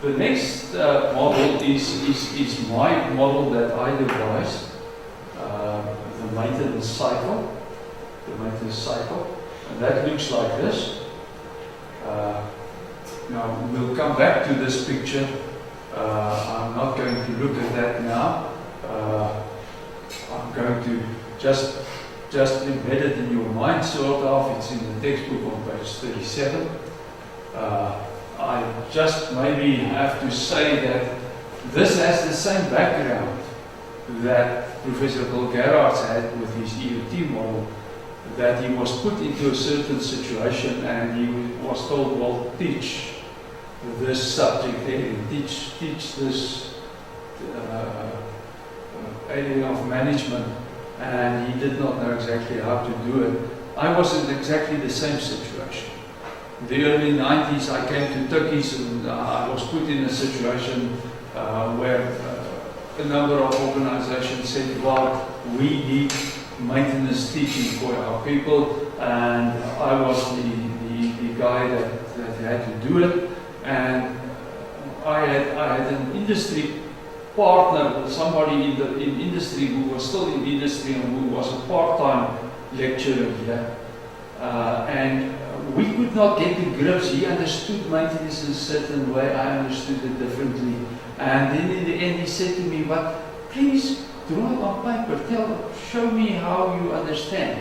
The next model is my model that I devised, the maintenance cycle. And that looks like this. Now we'll come back to this picture. I'm not going to look at that now. I'm going to just embed it in your mind, sort of. It's in the textbook on page 37. I just maybe have to say that this has the same background that Professor Bill Gerhards had with his EUT model, that he was put into a certain situation and he was told, well, teach this subject area, teach this area of management, and he did not know exactly how to do it. I was in exactly the same situation. In the early 90s, I came to Turkish and I was put in a situation where a number of organizations said, well, we need maintenance teaching for our people, and I was the guy that had to do it. And I had an industry partner, somebody in industry who was still in industry and who was a part-time lecturer here. And we could not get to grips. He understood maintenance in a certain way, I understood it differently. And then in the end he said to me, but please draw it on paper, show me how you understand.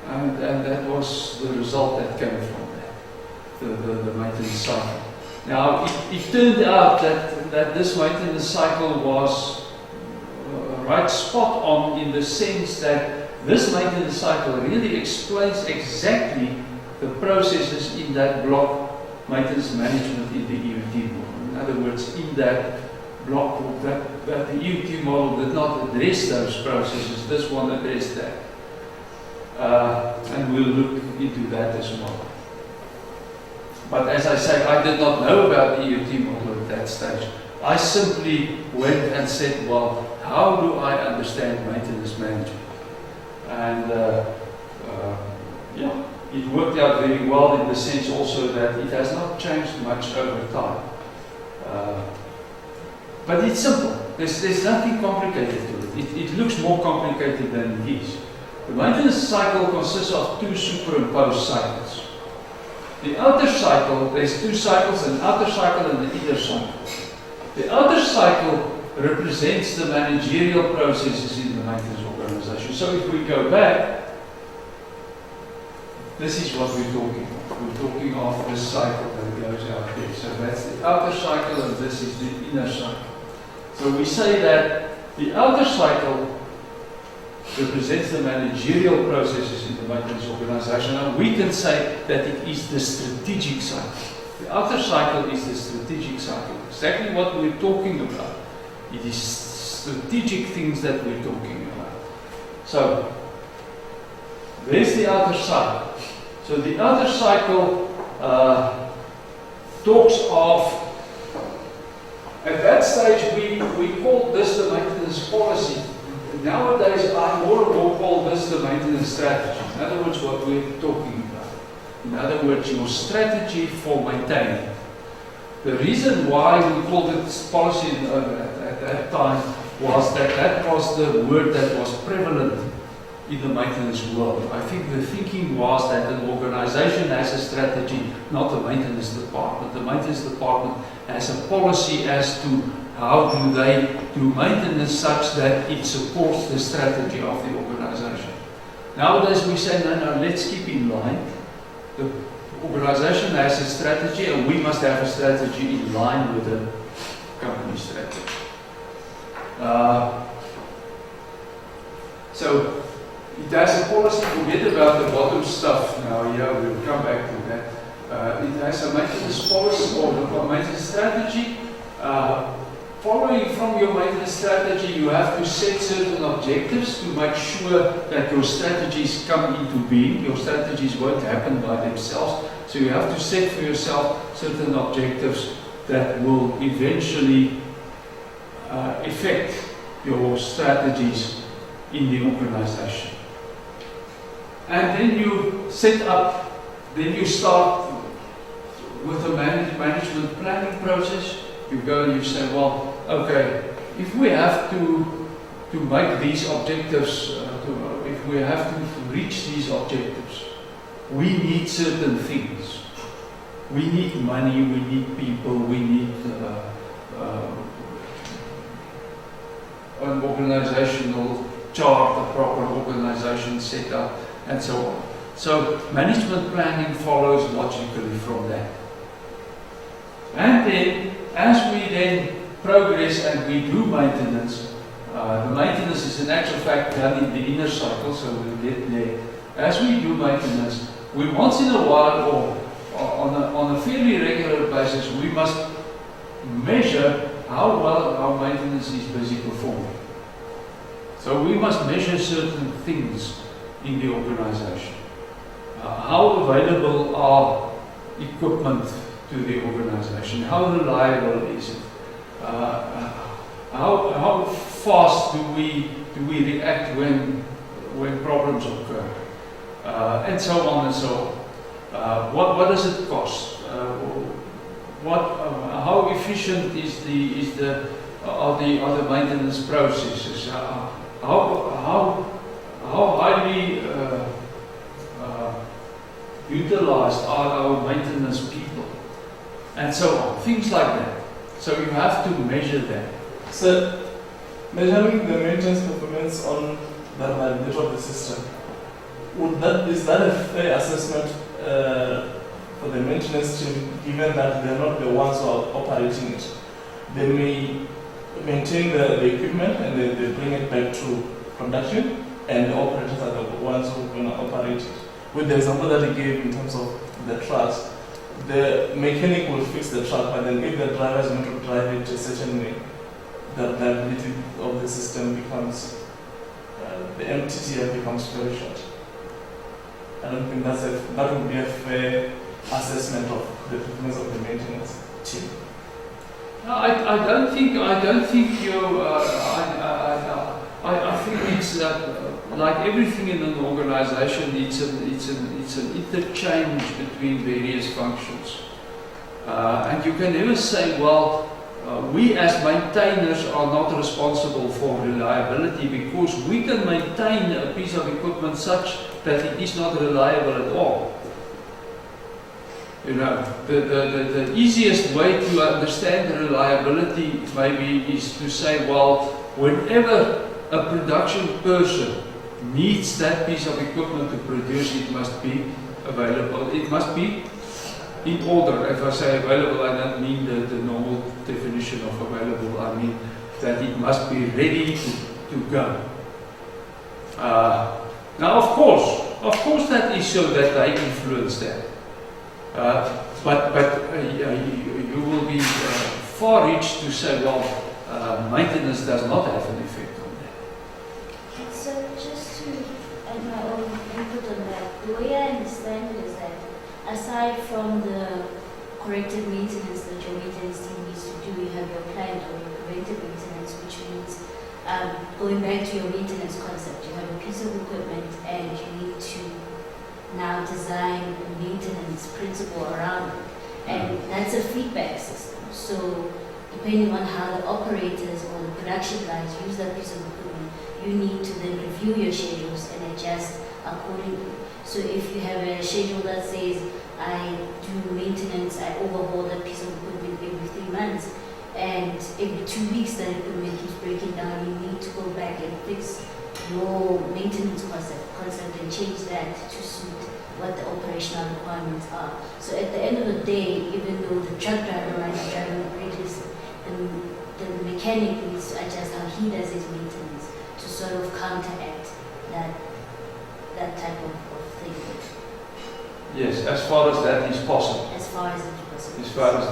And that was the result that came from that, the maintenance cycle. Now it turned out that this maintenance cycle was right spot on, in the sense that this maintenance cycle really explains exactly the processes in that block maintenance management in the EUT model. In other words, in that block that the EUT model did not address those processes, this one addressed that. And we'll look into that as well. But as I say, I did not know about the EUT model at that stage. I simply went and said, well, how do I understand maintenance management? And yeah, it worked out very well, in the sense also that it has not changed much over time. But it's simple. There's nothing complicated to it. It looks more complicated than it is. The maintenance cycle consists of two superimposed cycles. The outer cycle, there's two cycles, an outer cycle and an inner cycle. The outer cycle represents the managerial processes in the maintenance organization. So if we go back, this is what we're talking of. We're talking of this cycle that goes out there. So that's the outer cycle and this is the inner cycle. So we say that the outer cycle represents the managerial processes in the maintenance organization, and we can say that it is the strategic cycle. The outer cycle is the strategic cycle. Exactly what we're talking about. It is strategic things that we're talking about. So there's the outer cycle. So the outer cycle talks of, at that stage we called this the maintenance policy. Nowadays I more and more call this the maintenance strategy. In other words, what we're talking about. In other words, your strategy for maintaining. The reason why we called it policy at that time was that was the word that was prevalent in the maintenance world. I think the thinking was that an organization has a strategy, not the maintenance department. The maintenance department has a policy as to how do they do maintenance such that it supports the strategy of the organization. Nowadays we say, no, let's keep in line. The organization has a strategy and we must have a strategy in line with the company strategy. So it has a policy, forget about the bottom stuff now, yeah, we'll come back to that. It has a maintenance policy or a maintenance strategy. Following from your maintenance strategy, you have to set certain objectives to make sure that your strategies come into being. Your strategies won't happen by themselves. So you have to set for yourself certain objectives that will eventually affect your strategies in the organization. And then you set up, then you start with the management planning process. process. You go and you say, well, okay, if we have to make these objectives, if we have to reach these objectives, we need certain things. We need money, we need people, we need an organizational chart, a proper organization set up, and so on. So management planning follows logically from that. And then, as we then progress and we do maintenance, the maintenance is in actual fact done in the inner cycle, so we'll get there. As we do maintenance, we once in a while, or on a fairly regular basis, we must measure how well our maintenance is busy performing. So we must measure certain things in the organization. How available are equipment to the organization? How reliable is it? How fast do we react when problems occur? And so on and so on. What does it cost? How efficient are the maintenance processes? How highly utilized are our maintenance people? And so on. Things like that. So you have to measure that. So, measuring the maintenance performance on the reliability of the system, is that a fair assessment for the maintenance team, given that they're not the ones who are operating it? They may maintain the equipment and they bring it back to production, and the operators are the ones who are going to operate it. With the example that he gave in terms of the trucks, the mechanic will fix the truck, but then if the driver is going to drive it a certain way, the reliability of the system becomes, the MTTF becomes very short. I don't think that would be a fair assessment of the performance of the maintenance team. No, I don't think you. I think it's like everything in an organization. It's an interchange between various functions, and you can never say, well, we as maintainers are not responsible for reliability because we can maintain a piece of equipment such that it is not reliable at all. You know, the easiest way to understand reliability maybe is to say, well, whenever a production person needs that piece of equipment to produce, it must be available. It must be in order. If I say available, I don't mean the normal definition of available. I mean that it must be ready to go. Now, of course, that is so that they influence that. But you will be far-reached to say, well, maintenance does not have an effect on that. So just to add my own input on that, the way I understand it is that aside from the corrective maintenance that your maintenance team needs to do, you have your planned or your preventive maintenance, which means going back to your maintenance concept, you have a piece of equipment and you need to now design a maintenance principle around it. And that's a feedback system. So depending on how the operators or the production lines use that piece of equipment, you need to then review your schedules and adjust accordingly. So if you have a schedule that says, I do maintenance, I overhaul that piece of equipment every 3 months, and every 2 weeks that equipment keeps breaking down, you need to go back and fix your maintenance concept and change that to suit what the operational requirements are. So at the end of the day, even though the truck driver might be driving the greatest, the mechanic needs to adjust how he does his maintenance to sort of counteract that type of thing. Yes, as far as that is possible. As far as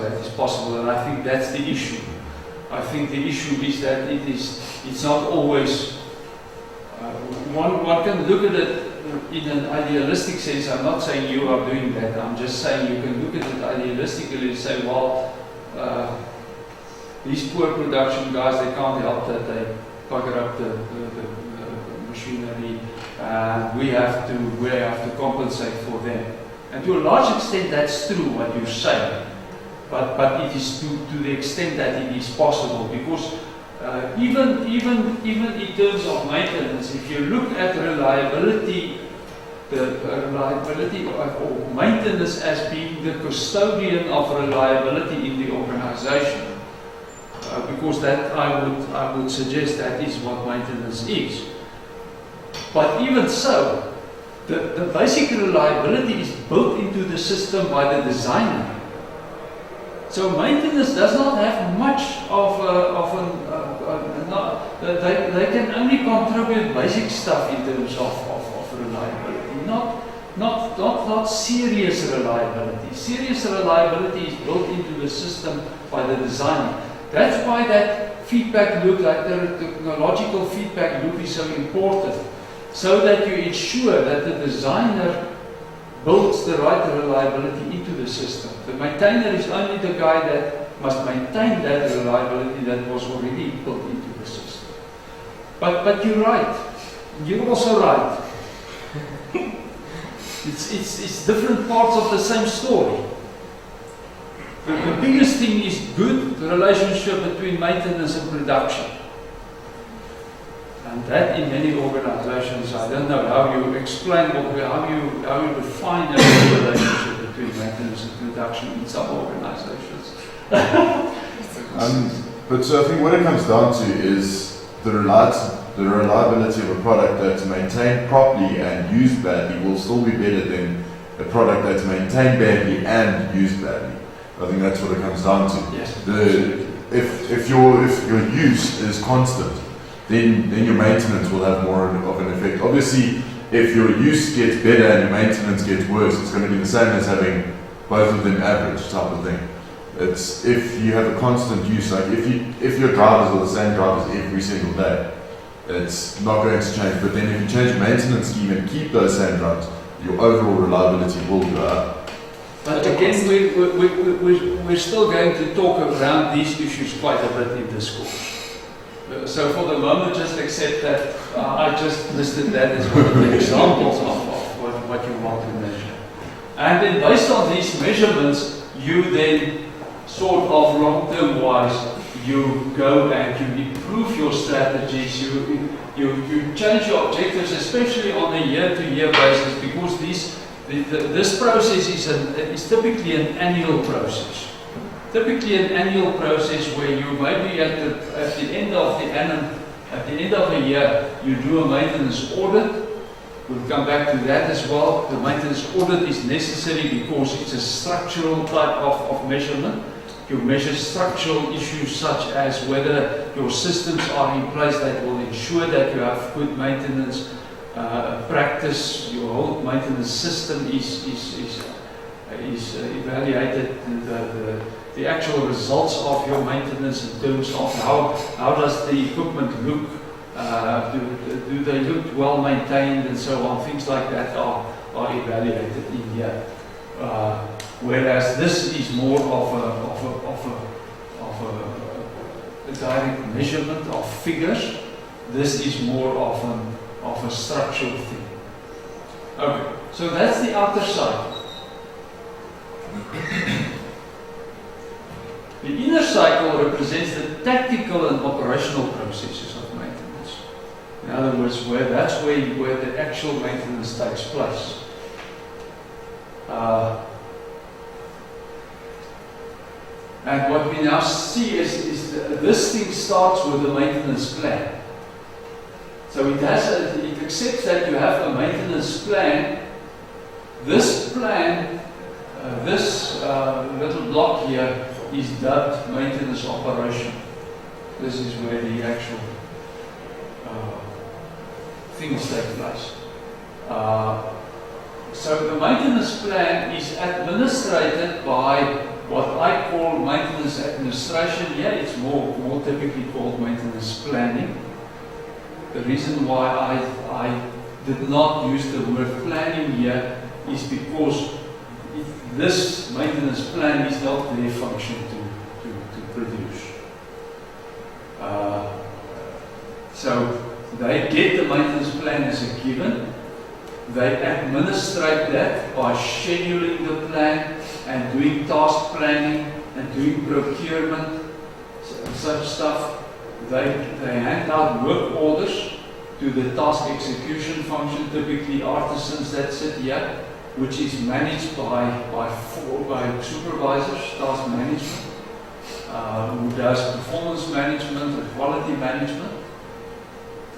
that is possible, and I think that's the issue. I think the issue is that it's not always. One can look at it in an idealistic sense. I'm not saying you are doing that. I'm just saying you can look at it idealistically and say, well, these poor production guys, they can't help that they bugger up the machinery. We have to compensate for them. And to a large extent, that's true what you say. but it is to the extent that it is possible, because even in terms of maintenance, if you look at reliability, the reliability or maintenance as being the custodian of reliability in the organization, because that I would suggest that is what maintenance is. But even so, the basic reliability is built into the system by the designer. So maintenance does not have much they can only contribute basic stuff in terms of reliability, not serious reliability. Serious reliability is built into the system by the designer. That's why that feedback loop, like the technological feedback loop, is so important, so that you ensure that the designer builds the right reliability into the system. The maintainer is only the guy that must maintain that reliability that was already built into the system. But you're right. You're also right. It's different parts of the same story. The biggest thing is good relationship between maintenance and production. And that in many organizations, I don't know how you explain or how you define a relationship between maintenance and production in some organizations. But so I think what it comes down to is the reliability of a product that's maintained properly and used badly will still be better than a product that's maintained badly and used badly. I think that's what it comes down to. Yes. If your use is constant, then your maintenance will have more of an effect. Obviously, if your use gets better and your maintenance gets worse, it's going to be the same as having both of them average type of thing. It's if you have a constant use, like if your drivers are the same drivers every single day, it's not going to change. But then if you change your maintenance scheme and keep those same drivers, your overall reliability will go up. But again, we're still going to talk around these issues quite a bit in this course. So for the moment, just accept that I just listed that as one of the examples of what you want to measure. And then based on these measurements, you then sort of long-term wise, you go and you improve your strategies, you change your objectives, especially on a year-to-year basis, because this process is typically an annual process. Typically an annual process where you maybe at the end of the annum, at the end of a year, you do a maintenance audit. We'll come back to that as well. The maintenance audit is necessary because it's a structural type of measurement. You measure structural issues such as whether your systems are in place that will ensure that you have good maintenance practice. Your whole maintenance system is evaluated. The actual results of your maintenance in terms of how does the equipment look, do they look well maintained and so on, things like that are evaluated in here. Whereas this is more of a direct measurement of figures. This is more of a structural thing. Okay, so that's the outer side. The inner cycle represents the tactical and operational processes of maintenance. In other words, that's where the actual maintenance takes place. And what we now see is this thing starts with the maintenance plan. So it accepts that you have a maintenance plan. This plan, this little block here, is dubbed maintenance operation. This is where the actual things take place. So the maintenance plan is administrated by what I call maintenance administration. Here it's more typically called maintenance planning. The reason why I did not use the word planning here is because this maintenance plan is not their function to produce. So they get the maintenance plan as a given. They administrate that by scheduling the plan and doing task planning and doing procurement, such stuff, they hand out work orders to the task execution function, typically artisans that sit here, which is managed by supervisors, task management, who does performance management and quality management.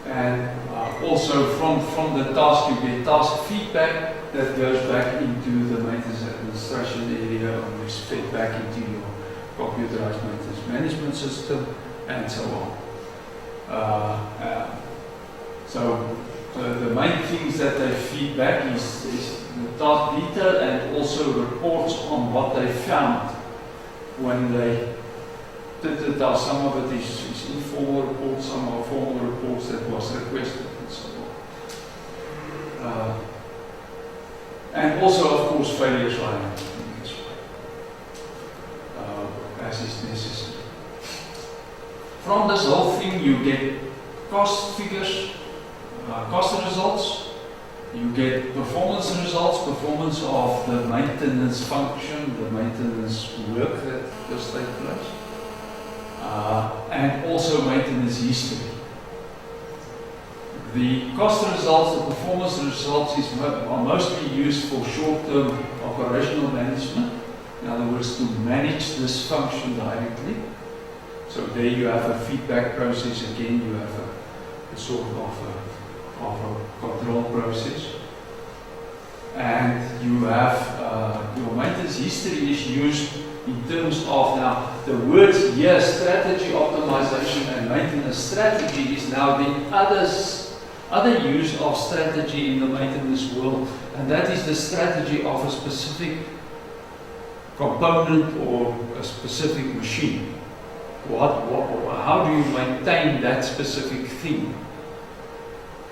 And also from the task you get task feedback that goes back into the maintenance administration area, which is fed back into your computerized maintenance management system, and so on. So the main things that they feed back is the task detail and also reports on what they found when they did the task. Some of it is informal reports, some are formal reports that was requested, and so on. And also, of course, failures line as is necessary. From this whole thing, you get cost figures, cost results, you get performance results, performance of the maintenance function, the maintenance work that does take place, and also maintenance history. The cost results, the performance results are mostly used for short-term operational management. In other words, to manage this function directly. So there you have a feedback process. Again, you have a sort of a control process. And you have your maintenance history is used in terms of now the words here, strategy, optimization, and maintenance strategy is now the other use of strategy in the maintenance world, and that is the strategy of a specific component or a specific machine. How do you maintain that specific thing?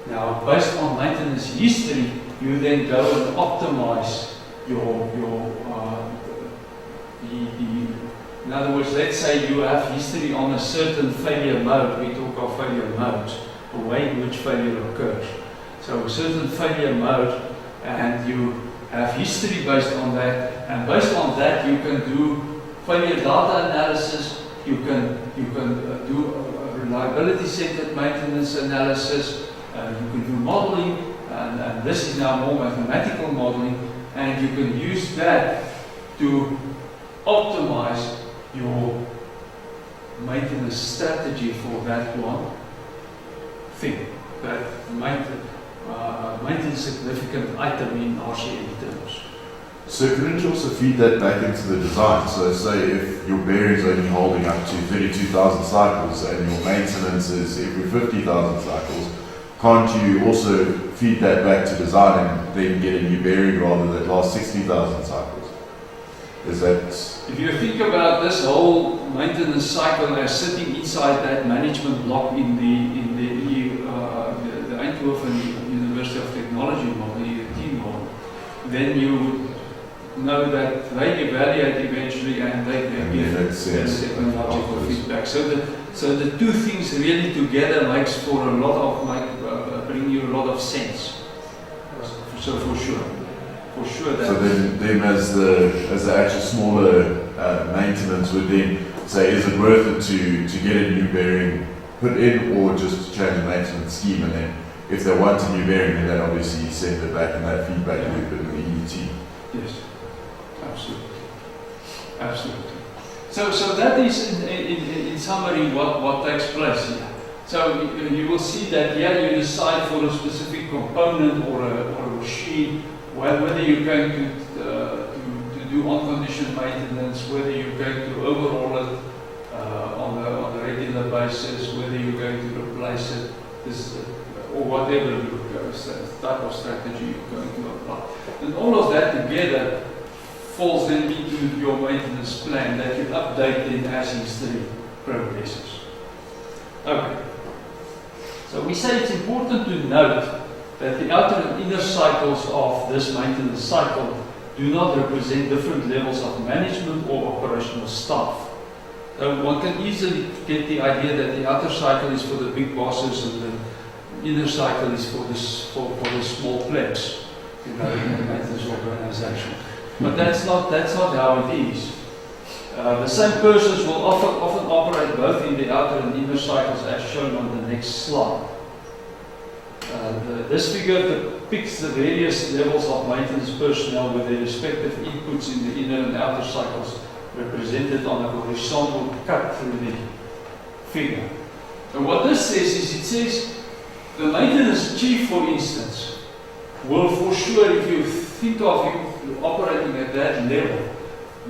Now, based on maintenance history, you then go and optimize in other words, let's say you have history on a certain failure mode. We talk of failure modes, the way in which failure occurs. So a certain failure mode, and you have history based on that, and based on that you can do failure data analysis, you can do a reliability centered maintenance analysis, you can do modeling, and this is now more mathematical modeling, and you can use that to optimize your maintenance strategy for that one thing, that maintenance significant item in RCA terms. So couldn't you also feed that back into the design? So say if your bearing's only holding up to 32,000 cycles and your maintenance is every 50,000 cycles, can't you also feed that back to design and then get a new bearing rather that lasts 60,000 cycles? Is that... If you think about this whole maintenance cycle as sitting inside that management block in the Eindhoven University of Technology model, EUT model, then you would know that they evaluate eventually and they give technological feedback. So the two things really together makes for a lot of bring you a lot of sense. So for sure that. So then as the actual smaller maintenance would then say, is it worth it to get a new bearing put in or just change the maintenance scheme, and then if they want a new bearing then they obviously send it back in that feedback loop in the EUT. Yes, absolutely. So that is in summary what takes place here. So you will see that here you decide for a specific component or a machine whether you're going to do on-condition maintenance, whether you're going to overhaul it on a regular basis, whether you're going to replace it, or whatever type of strategy you're going to apply. And all of that together falls then into your maintenance plan that you update then as history progresses. Okay. So we say it's important to note that the outer and inner cycles of this maintenance cycle do not represent different levels of management or operational staff. One can easily get the idea that the outer cycle is for the big bosses and the inner cycle is for the small plebs, in the maintenance organization. But that's not how it is. The same persons will often operate both in the outer and inner cycles as shown on the next slide. This figure depicts the various levels of maintenance personnel with their respective inputs in the inner and outer cycles represented on a horizontal cut through the figure. And what this says is, it says the maintenance chief, for instance, will for sure, if you think of him operating at that level,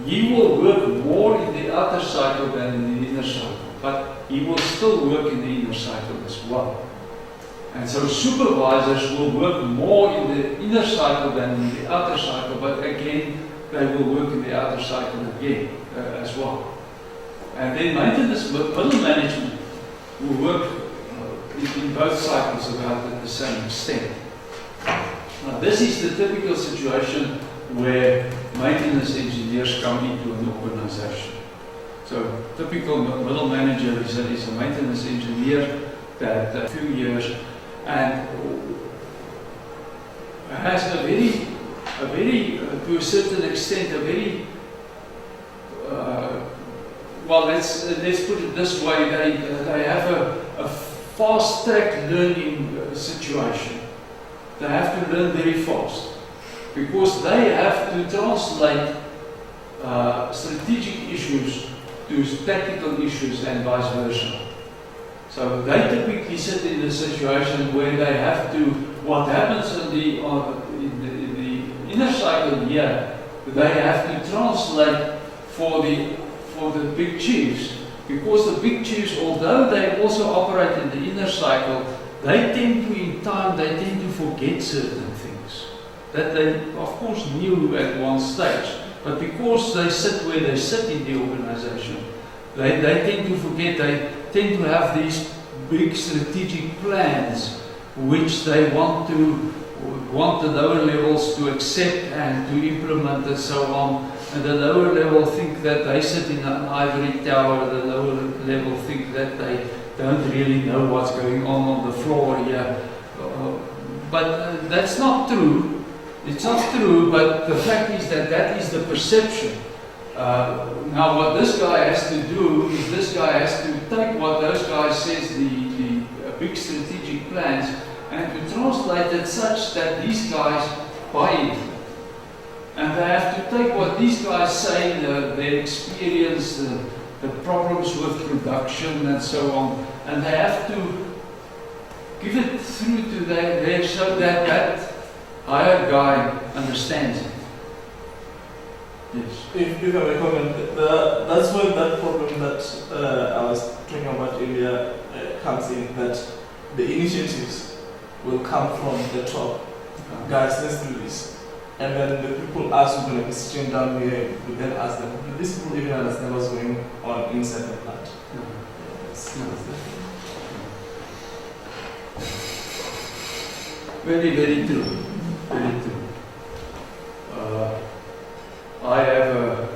he will work more in the outer cycle than in the inner cycle, but he will still work in the inner cycle as well. And so supervisors will work more in the inner cycle than in the outer cycle, but again, they will work in the outer cycle again as well. And then maintenance, middle management will work in both cycles about at the same extent. Now, this is the typical situation where maintenance engineers come into an organization. So, typical middle manager is a maintenance engineer that a few years and has a very, to a certain extent, a very, well, let's put it this way, they have a fast-track learning situation. They have to learn very fast because they have to translate strategic issues to tactical issues and vice versa. So they typically sit in a situation where they have to, what happens in the inner cycle here, they have to translate for the big chiefs, because the big chiefs, although they also operate in the inner cycle, they tend to forget certain things that they of course knew at one stage, but because they sit where they sit in the organization, they tend to forget. They tend to have these big strategic plans which they want the lower levels to accept and to implement and so on. And the lower level think that they sit in an ivory tower, the lower level think that they don't really know what's going on the floor here. But that's not true. It's not true, but the fact is that is the perception. Now what this guy has to do is this guy has to take what those guys says, the big strategic plans, and to translate it such that these guys buy it. And they have to take what these guys say, their experience, the problems with production and so on, and they have to give it through to their so that higher guy understands it. Yes. If I may comment, that's where that problem that I was talking about earlier comes in, that the initiatives will come from the top. Guys, let's do this. And then the people us who are going to be sitting down here, we then ask them, do these people even understand what's going on inside the plant? No. Yes. No. Very, very true. Very true. I have a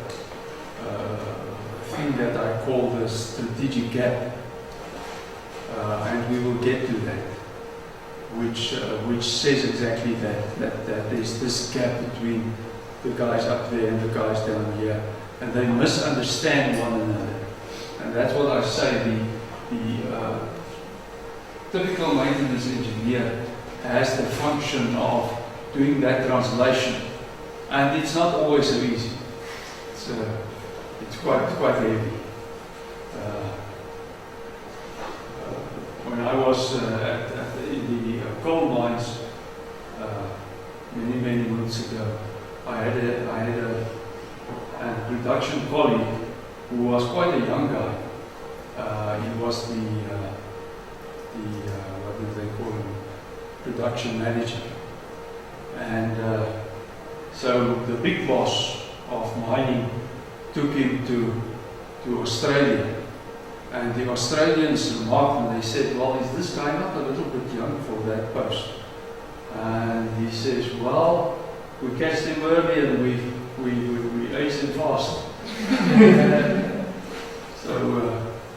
thing that I call the strategic gap, and we will get to that, which says exactly that there's this gap between the guys up there and the guys down here, and they misunderstand one another. And that's what I say, the typical maintenance engineer has the function of doing that translation. And it's not always so easy. It's quite heavy. When I was in the coal mines many months ago, I had a production colleague who was quite a young guy. He was the what do they call him? Production manager. And so the big boss of mining took him to Australia, and the Australians remarked, and they said, well, is this guy not a little bit young for that post? And he says, well, we catch them early and we ace them fast. So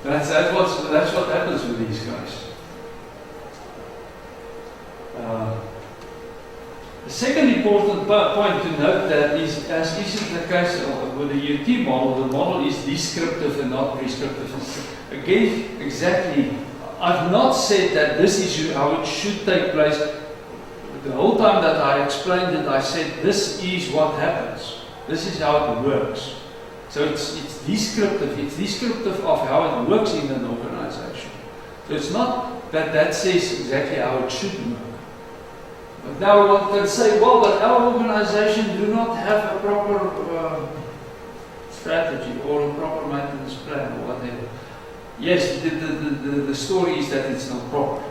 that's what happens with these guys. The second important point to note that is, as is the case with the UT model, the model is descriptive and not prescriptive. Again, exactly, I've not said that this is how it should take place. The whole time that I explained it, I said this is what happens. This is how it works. So it's descriptive. It's descriptive of how it works in an organization. So it's not that that says exactly how it should work. But now one can say, well, but our organization do not have a proper strategy or a proper maintenance plan or whatever. Yes, the story is that it's not proper.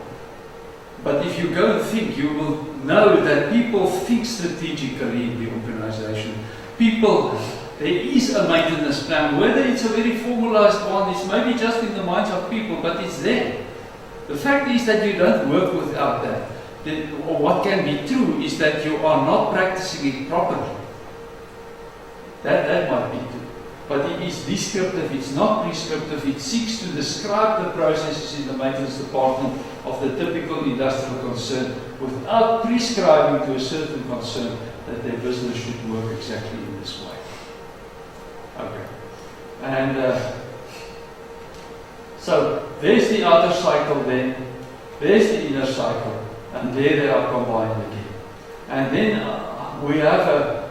But if you go and think, you will know that people think strategically in the organization. There is a maintenance plan, whether it's a very formalized one, it's maybe just in the minds of people, but it's there. The fact is that you don't work without that. Or what can be true is that you are not practicing it properly. That might be true. But it is descriptive, it's not prescriptive, it seeks to describe the processes in the maintenance department of the typical industrial concern without prescribing to a certain concern that their business should work exactly in this way. Okay. And so there's the outer cycle then, there's the inner cycle, and there they are combined again. And then we have a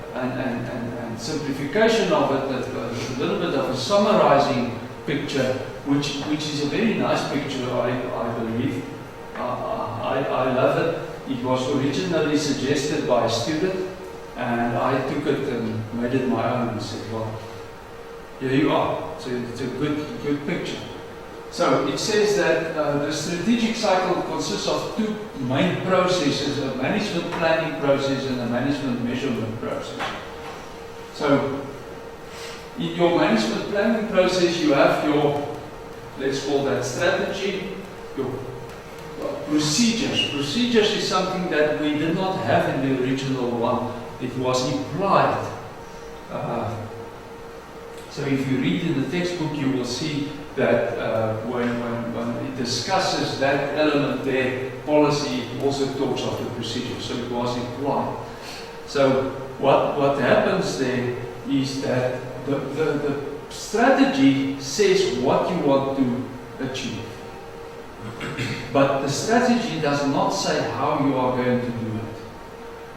simplification of it, a little bit of a summarizing picture, which is a very nice picture, I believe. I love it. It was originally suggested by a student, and I took it and made it my own and said, well, here you are. So it's a good picture. So it says that the strategic cycle consists of two main processes, a management planning process and a management measurement process. So in your management planning process, you have your, let's call that strategy, your procedures. Procedures is something that we did not have in the original one. It was implied. So if you read in the textbook, you will see that when it discusses that element there, policy also talks of the procedure. So it was implied. So what happens there is that the strategy says what you want to achieve. But the strategy does not say how you are going to do it.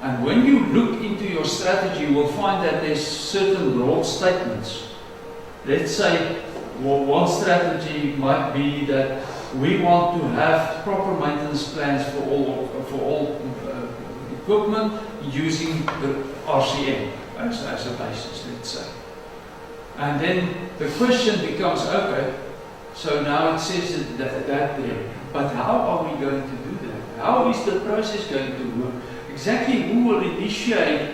And when you look into your strategy, you will find that there's certain role statements. Let's say one strategy might be that we want to have proper maintenance plans for all equipment using the RCM as a basis, let's say. And then the question becomes, okay, so now it says that there, but how are we going to do that? How is the process going to work? Exactly who will initiate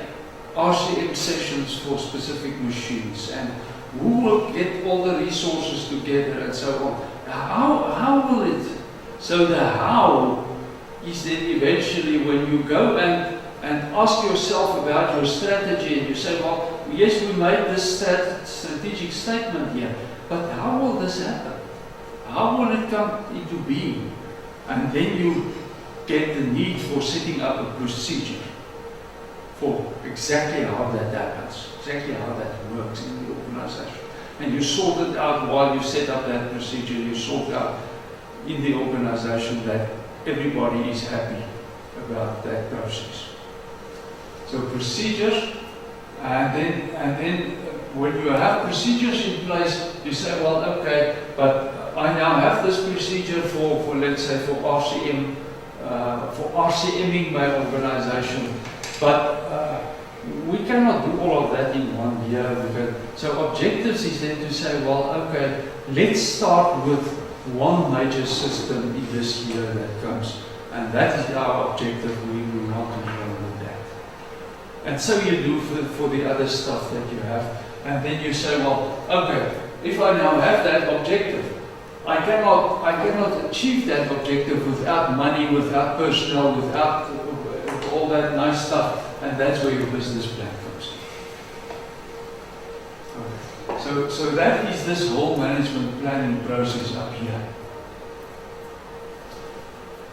RCM sessions for specific machines, and who will get all the resources together and so on? How will it? So the how is then eventually when you go and ask yourself about your strategy and you say, well, yes, we made this strategic statement here, but how will this happen? How will it come into being? And then you get the need for setting up a procedure for exactly how that happens, exactly how that works in the organization. And you sort it out while you set up that procedure, you sort out in the organization that everybody is happy about that process. So procedures, and then when you have procedures in place, you say, well, okay, but I now have this procedure for let's say for RCM, for RCMing my organization, but we cannot do all of that in 1 year. So objectives is then to say, well, okay, let's start with one major system in this year that comes, and that is our objective. We want to run with that. And so you do for the other stuff that you have, and then you say, well, okay, if I now have that objective, I cannot achieve that objective without money, without personnel, without all that nice stuff, and that's where your business plan comes in. Okay. So that is this whole management planning process up here.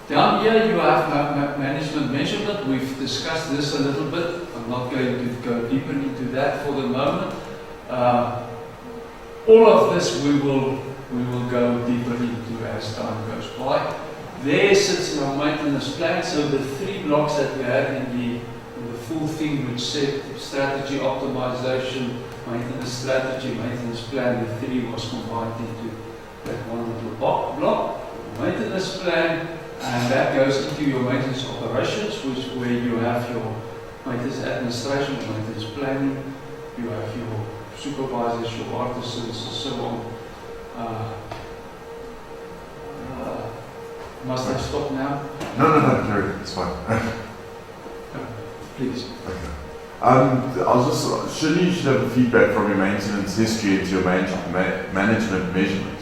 Down here you have management measurement. We've discussed this a little bit. I'm not going to go deeper into that for the moment. All of this we will go deeper into as time goes by. There sits your maintenance plan. So the 3 blocks that we had in the full thing, which said strategy, optimization, maintenance strategy, maintenance plan, the 3 was combined into that one little block. Maintenance plan, and that goes into your maintenance operations, where you have your maintenance administration, maintenance planning, you have your supervisors, your artisans, and so on. Must I stop now? No, Jerry, it's fine. Please. Okay. Surely you should have feedback from your maintenance history into your management measurement.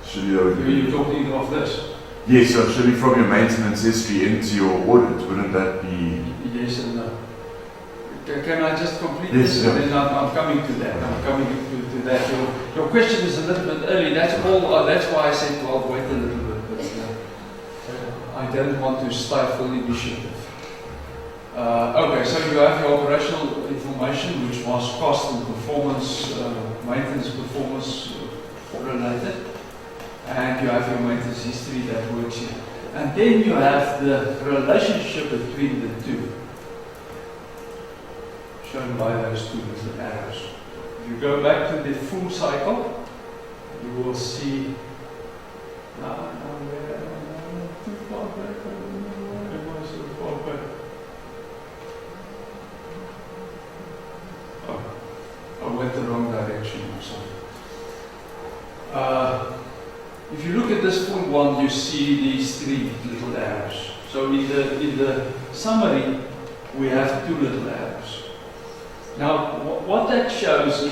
Surely that would Are you talking of this? Yes, so surely from your maintenance history into your audit, wouldn't that be? Yes and no. Can I just complete Yes, this? yeah. And then I'm coming to that. I'm coming to that. Your question is a little bit early. That's all. That's why I said, well, wait a little bit. But I don't want to stifle initiative. Okay, so you have your operational information, which was cost and performance, maintenance performance related, and you have your maintenance history that works here. And then you have the relationship between the two, shown by those 2 little arrows. If you go back to the full cycle, you will see. Too far back. Why so far back? Oh, I went the wrong direction or something. If you look at this full one, you see these 3 little arrows. So in the summary, we have 2 little arrows. Now, what that shows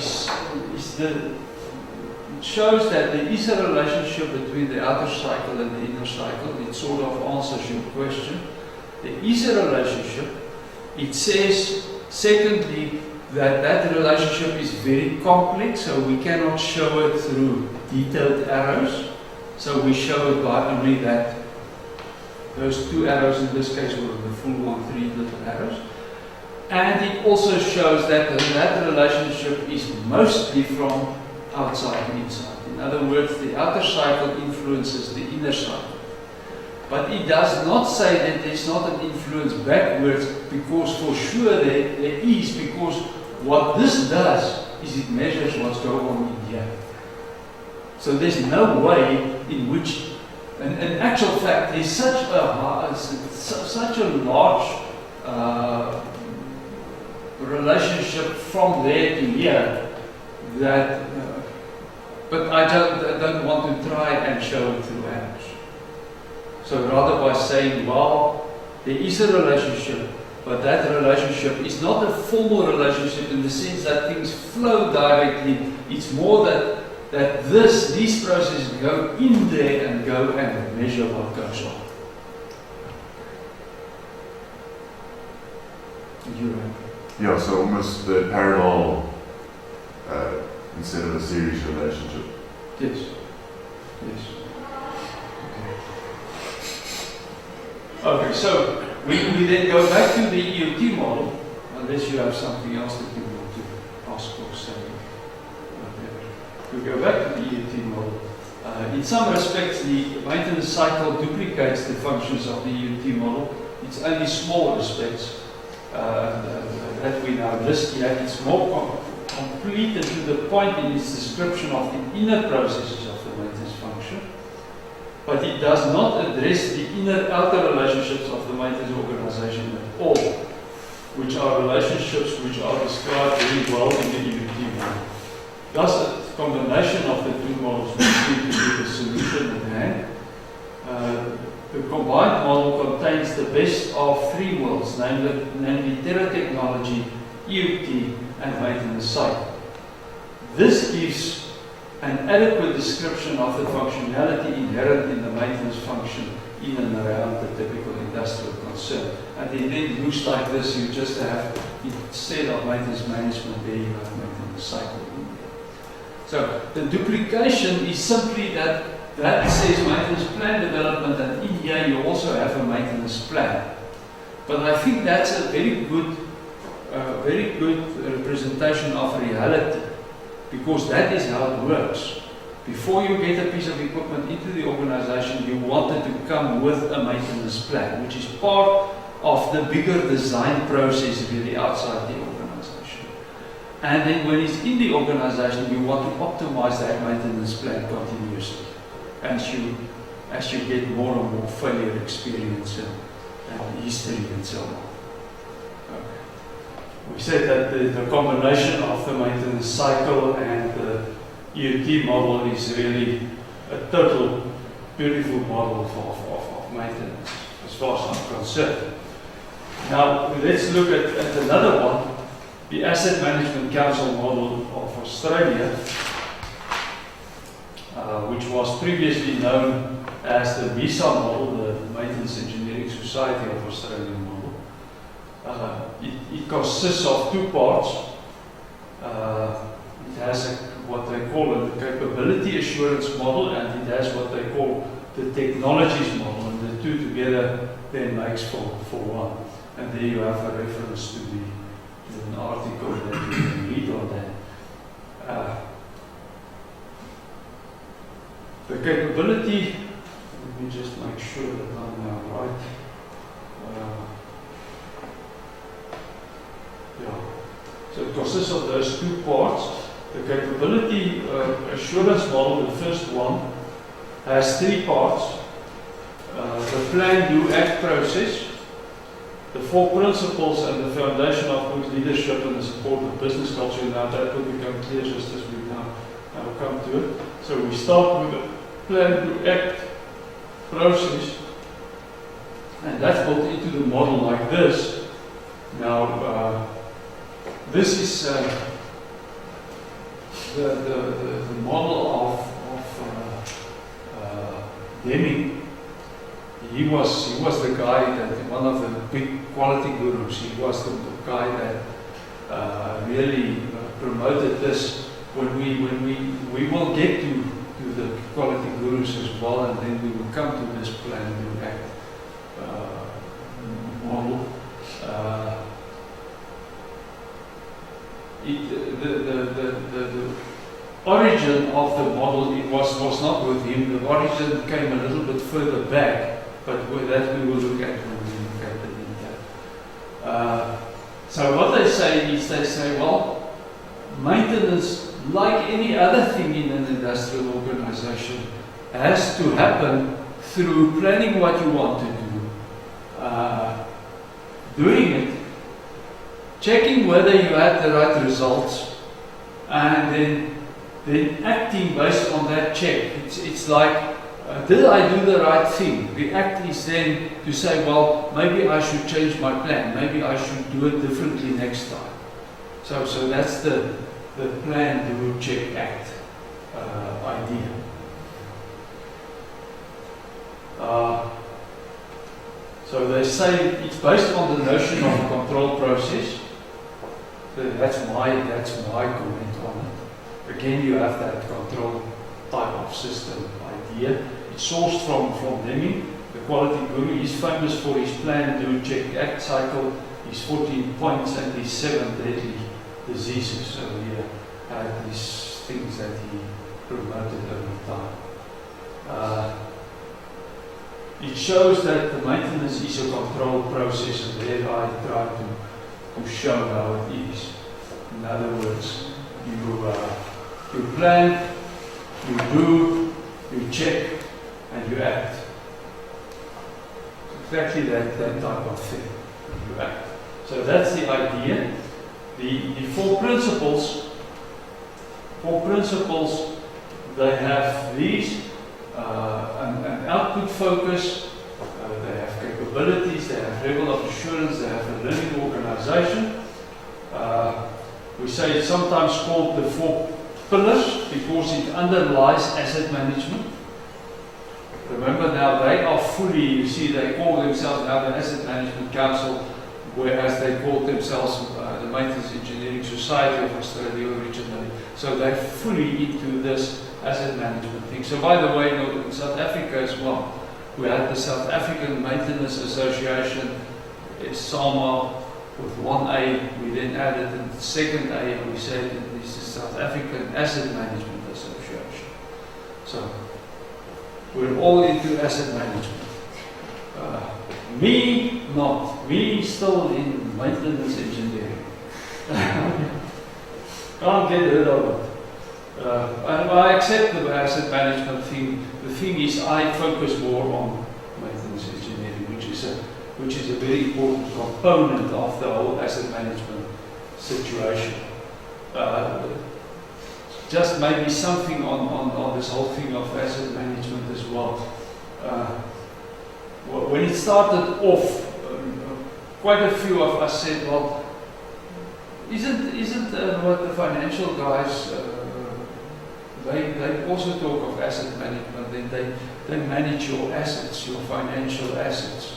shows that there is a relationship between the outer cycle and the inner cycle. It sort of answers your question. There is a relationship. It says, secondly, that relationship is very complex, so we cannot show it through detailed arrows. So we show it by only that. Those 2 arrows in this case were the full one, 3 little arrows. And it also shows that that relationship is mostly from outside and inside. In other words, the outer cycle influences the inner cycle. But it does not say that there's not an influence backwards, because for sure there is, because what this does is it measures what's going on in here. So there's no way in which, in actual fact, there's such a large relationship from there to here that, but I don't want to try and show it through arrows. So rather by saying, well, there is a relationship, but that relationship is not a formal relationship in the sense that things flow directly. It's more that these processes go in there and go and measure what goes on. Yeah, so almost the parallel instead of a series relationship. Yes. Yes. Okay, so we then go back to the EOT model, unless you have something else that you want to ask or say. We go back to the EOT model. In some respects, the maintenance cycle duplicates the functions of the EOT model. It's only small respects that we now list here. It's more complete and to the point in its description of the inner processes of the maintenance function. But it does not address the inner-outer relationships of the maintenance organization at all, which are relationships which are described very well in the EOT model. Thus, a combination of the 2 models will seem to be the solution at hand. The combined model contains the best of 3 worlds, namely Terra technology, EOT, and maintenance cycle. This gives an adequate description of the functionality inherent in the maintenance function in and around the typical industrial concern. And then it looks like this. You just have, instead of maintenance management, there you have maintenance cycle in there. So the duplication is simply that that says maintenance plan development, and in here you also have a maintenance plan. But I think that's a very good representation of reality, because that is how it works. Before you get a piece of equipment into the organization, you wanted to come with a maintenance plan, which is part of the bigger design process really outside the organization. And then when it's in the organization, you want to optimize that maintenance plan continuously as you get more and more failure experience and history and so on. We said that the combination of the maintenance cycle and the EUT model is really a total beautiful model of maintenance, as far as I'm concerned. Now, let's look at another one, the Asset Management Council model of Australia, which was previously known as the MISA model, the Maintenance Engineering Society of Australia model. It consists of two parts. It has what they call a capability assurance model, and it has what they call the technologies model, and the two together then makes for one. And there you have a reference to an article that you can read on that. The capability, let me just make sure that I'm now right. So it consists of those two parts. The capability assurance model, the first one, has three parts. The plan, do, act process, the four principles and the foundation of good leadership and the support of business culture. Now that will become clear just as we now come to it. So we start with the plan, do, act process, and that's built into the model like this. Now this is the model of Deming. He was the guy that, one of the big quality gurus, he was the guy that really promoted this. When we will get to the quality gurus as well, and then we will come to this plan to act model. The origin of the model, it was not with him. The origin came a little bit further back, but with that we will look at when we look at the detail. So what they say is, well, maintenance, like any other thing in an industrial organization, has to happen through planning what you want to do, doing it, checking whether you had the right results, and then acting based on that check. It's like, did I do the right thing? The act is then to say, well, maybe I should change my plan. Maybe I should do it differently next time. So that's the plan, do, check, act idea. So they say it's based on the notion of a control process. That's my comment on it. Again, you have that control type of system idea. It's sourced from Deming, the quality guru. He's famous for his plan, do, check, act cycle, his 14 points and his 7 deadly diseases. So he had these things that he promoted over time. It shows that the maintenance is a control process, and there I try to show how it is. In other words, you plan, you do, you check, and you act. Exactly that type of thing. You act. So that's the idea. The four principles, they have these, an output focus, they have capabilities, they have level of assurance, they have a learning organization. We say it's sometimes called the four pillars because it underlies asset management. Remember now, they are fully, you see, they call themselves now the Asset Management Council, whereas they called themselves the Maintenance Engineering Society of Australia originally. So So they're fully into this asset management thing. So by the way, in South Africa as well, we had the South African Maintenance Association, SAMA, with one A. We then added the second A, and we said this is South African Asset Management Association. So we're all into asset management. Me, not. Me, still in maintenance engineering. Can't get rid of it. I accept the asset management thing. The thing is, I focus more on maintenance engineering, which is a very important component of the whole asset management situation. Just maybe something on this whole thing of asset management as well. When it started off, quite a few of us said, well, isn't what the financial guys, they also talk of asset management, they manage your assets, your financial assets.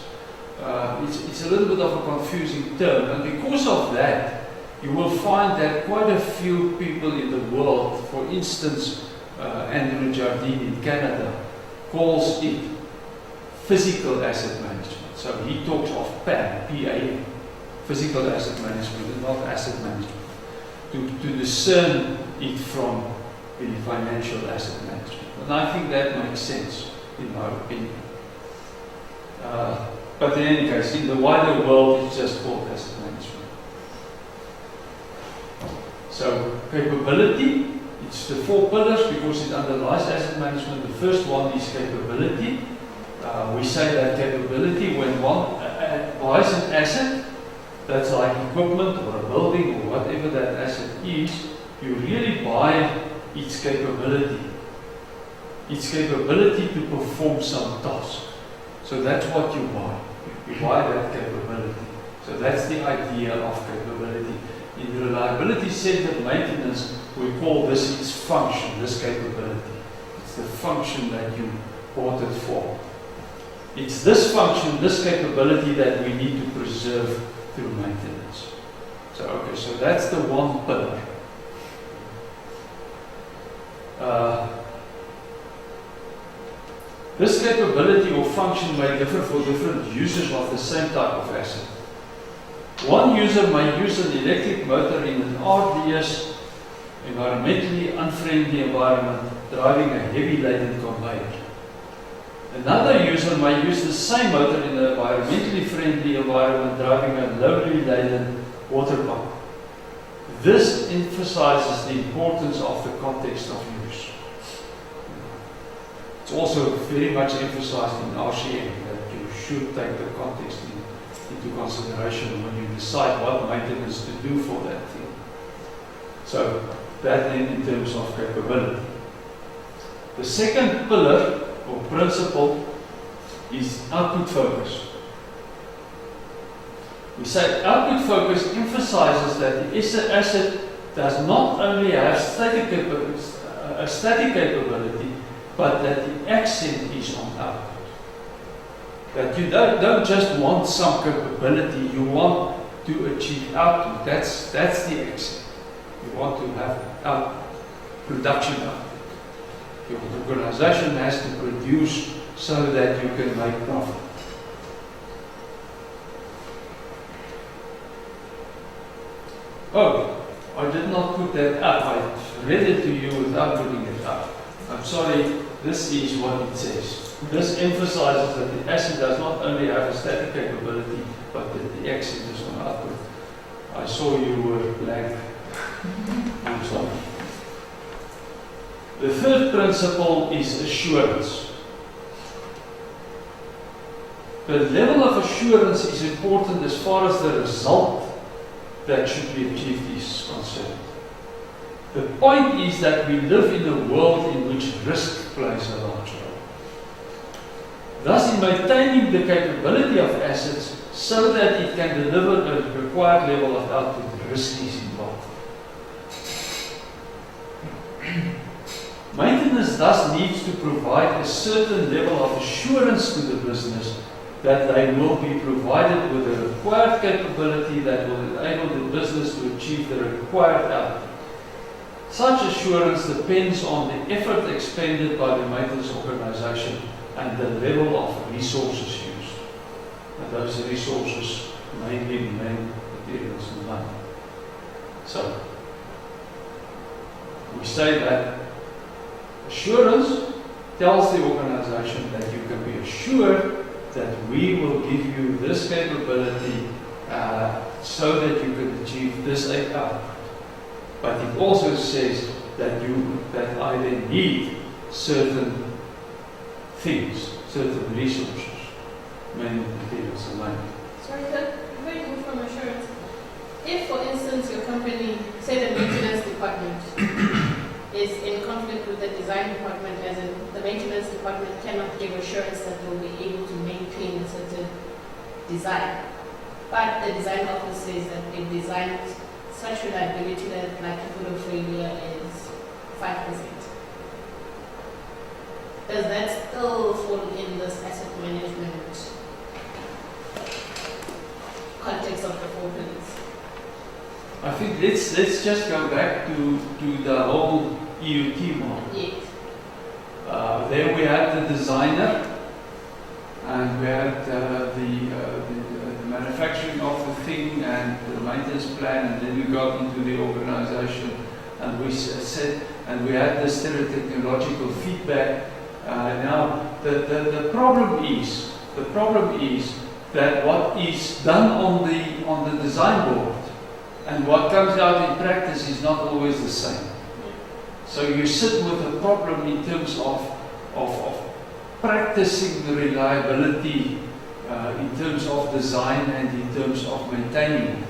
It's a little bit of a confusing term, and because of that, you will find that quite a few people in the world, for instance, Andrew Jardine in Canada, calls it physical asset management. So he talks of PAM, P-A-M, physical asset management, and not asset management, to discern it from the financial asset management. And I think that makes sense, in my opinion. But in any case, in the wider world, it's just called asset management. So, capability, it's the four pillars because it underlies asset management. The first one is capability. We say that capability, when one buys an asset, that's like equipment or a building or whatever that asset is, you really buy its capability. Its capability to perform some task. So that's what you buy. You buy that capability. So that's the idea of capability. In reliability-centered maintenance, we call this its function, this capability. It's the function that you bought it for. It's this function, this capability that we need to preserve through maintenance. So that's the one pillar. This capability or function may differ for different users of the same type of asset. One user may use an electric motor in an arduous, environmentally unfriendly environment, driving a heavy laden conveyor. Another user may use the same motor in an environmentally friendly environment, driving a lowly laden water pump. This emphasizes the importance of the context of use. It's also very much emphasized in RCM that you should take the context into consideration when you decide what maintenance to do for that thing. So that then in terms of capability. The second pillar or principle is output focus. We say output focus emphasizes that the asset does not only have a static capability, but that the accent is on output. That you don't just want some capability, you want to achieve output. That's the accent. You want to have output, production output. Your organization has to produce so that you can make profit. Oh, I did not put that up. I read it to you without putting it up. I'm sorry, this is what it says. This emphasizes that the asset does not only have a static capability, but that the accent is on output. I saw you were blank. I'm sorry. The third principle is assurance. The level of assurance is important as far as the result that should be achieved is concerned. The point is that we live in a world in which risk plays a large role. Thus, in maintaining the capability of assets so that it can deliver a required level of output, risk is involved. Maintenance thus needs to provide a certain level of assurance to the business that they will be provided with the required capability that will enable the business to achieve the required output. Such assurance depends on the effort expended by the maintenance organization and the level of resources used. And those resources mainly men, materials and money. So, we say that assurance tells the organization that you can be assured that we will give you this capability so that you can achieve this outcome. But it also says that I then need certain things, certain resources, men, materials and money. Sorry, very good from assurance. If, for instance, your company, say the maintenance department, is in conflict with the design department, as in the maintenance department cannot give assurance that they will be able to maintain a certain design, but the design office says that they've designed such reliability that likelihood of failure is 5%. Does that still fall in this asset management context of the 4 pillars? I think let's just go back to the whole EUT model. Yes. There we had the designer, and we had the manufacturing of the thing and the maintenance plan, and then we got into the organization, and we said, and we had this technological feedback. Now the problem is that what is done on the design board and what comes out in practice is not always the same. So you sit with a problem in terms of practicing the reliability in terms of design and in terms of maintaining.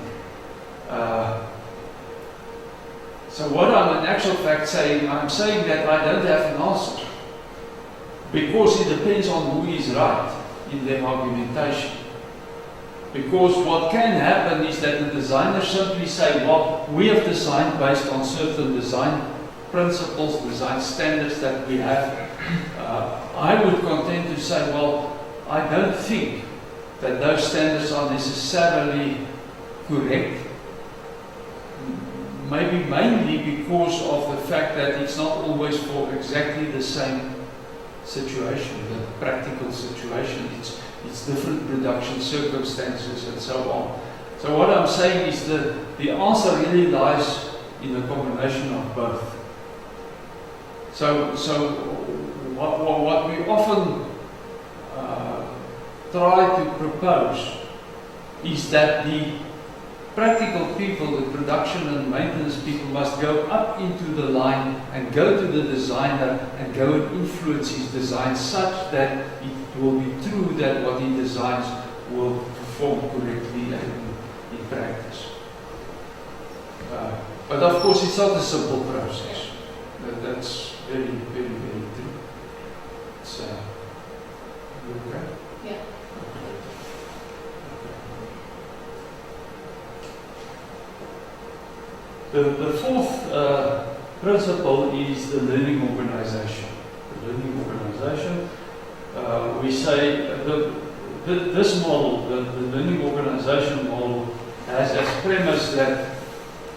So what I'm in actual fact saying, I'm saying that I don't have an answer, because it depends on who is right in their argumentation. Because what can happen is that the designers simply say, well, we have designed based on certain design principles, design standards that we have. I would contend to say, well, I don't think that those standards are necessarily correct. Maybe mainly because of the fact that it's not always for exactly the same situation, the practical situation. It's different production circumstances and so on. So what I'm saying is that the answer really lies in a combination of both. So what we often try to propose is that the practical people, the production and maintenance people, must go up into the line and go to the designer and go and influence his design such that it will be true that what he designs will perform correctly in practice. But of course it's not a simple process. That's very, very, very true. It's, okay? Yeah. The fourth principle is the learning organization. The learning organization, we say this model, the learning organization model, has as premise that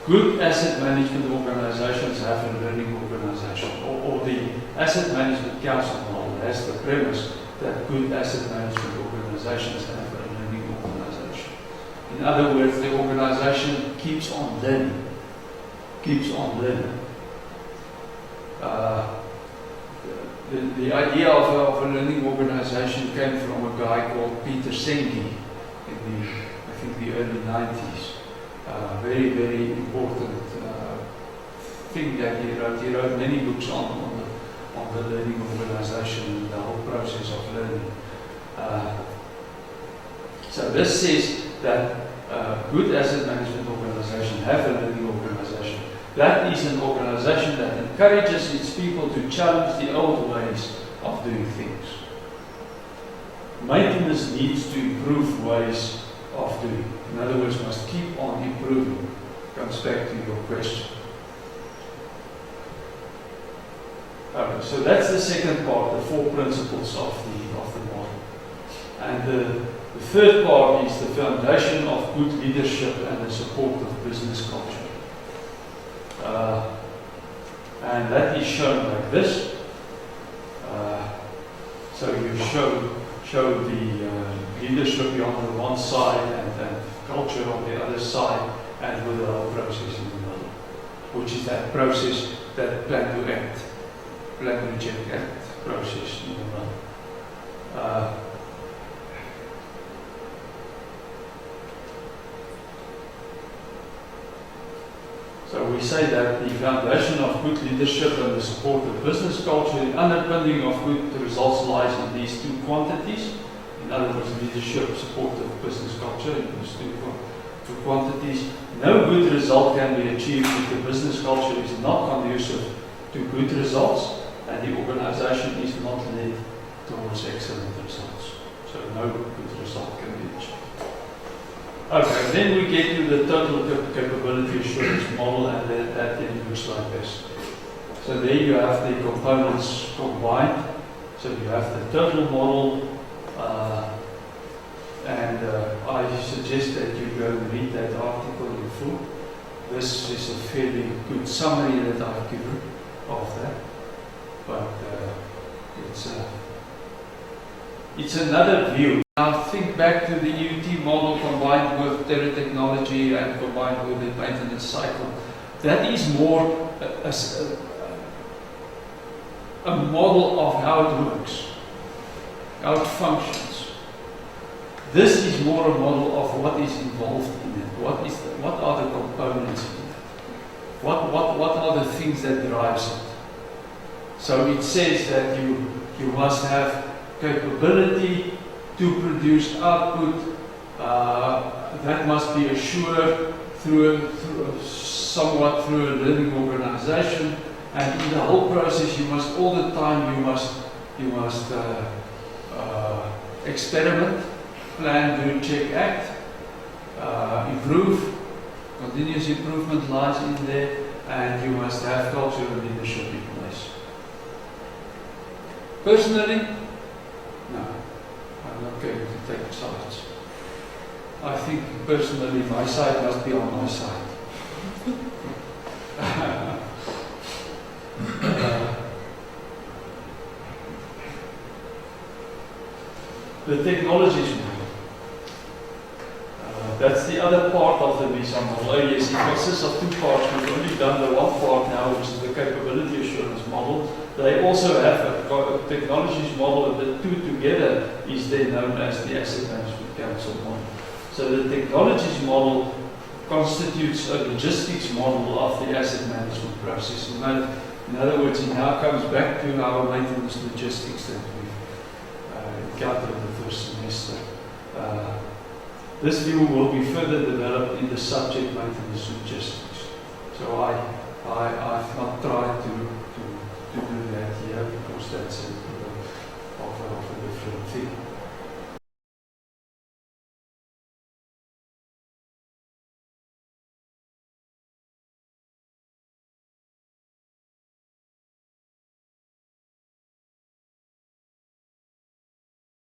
good asset management organizations have a learning organization, or the asset management council model has the premise that good asset management organizations have a learning organization. In other words, the organization keeps on learning. Keeps on learning. The idea of a learning organization came from a guy called Peter Senge in the early 90s. Very, very important thing that he wrote. He wrote many books on the learning organization and the whole process of learning. So this says that good asset management organization have a learning organization. That is an organization that encourages its people to challenge the old ways of doing things. Maintenance needs to improve ways of doing. In other words, must keep on improving. Comes back to your question. Okay, so that's the second part, the 4 principles of the model. And the third part is the foundation of good leadership and the support of business culture. And that is shown like this. So you show the leadership on the one side and then culture on the other side, and with the whole process in the middle, which is that process, that plan to act, plan, reject, act process in the middle. So we say that the foundation of good leadership and the support of business culture, the underpinning of good results lies in these two quantities. In other words, leadership, support of business culture, in those two quantities. No good result can be achieved if the business culture is not conducive to good results and the organization is not led towards excellent results. So no good result can be achieved. Okay, then we get to the total capability assurance model, and that then looks like this. So there you have the components combined. So you have the total model, and I suggest that you go and read that article in full. This is a fairly good summary that I've given of that, but it's another view. Now think back to the UT model combined with technology and combined with the maintenance cycle. That is more a model of how it works, how it functions. This is more a model of what is involved in it. What are the components in it? What are the things that drives it? So it says that you must have capability to produce output that must be assured through a living organization, and in the whole process you must all the time you must experiment, plan, do, check, act, improve. Continuous improvement lies in there, and you must have culture and leadership in place. Personally, no. I'm not going to take sides. I think personally my side must be on my side. The technologies model. That's the other part of the MISA model. Yes, it consists of two parts. We've only done the one part now, which is the capability assurance model. They also have a technologies model, and the two together is then known as the Asset Management Council model. So the technologies model constitutes a logistics model of the asset management process. In other words, it now comes back to our maintenance logistics that we've encountered in the first semester. This view will be further developed in the subject maintenance logistics. So I've not tried to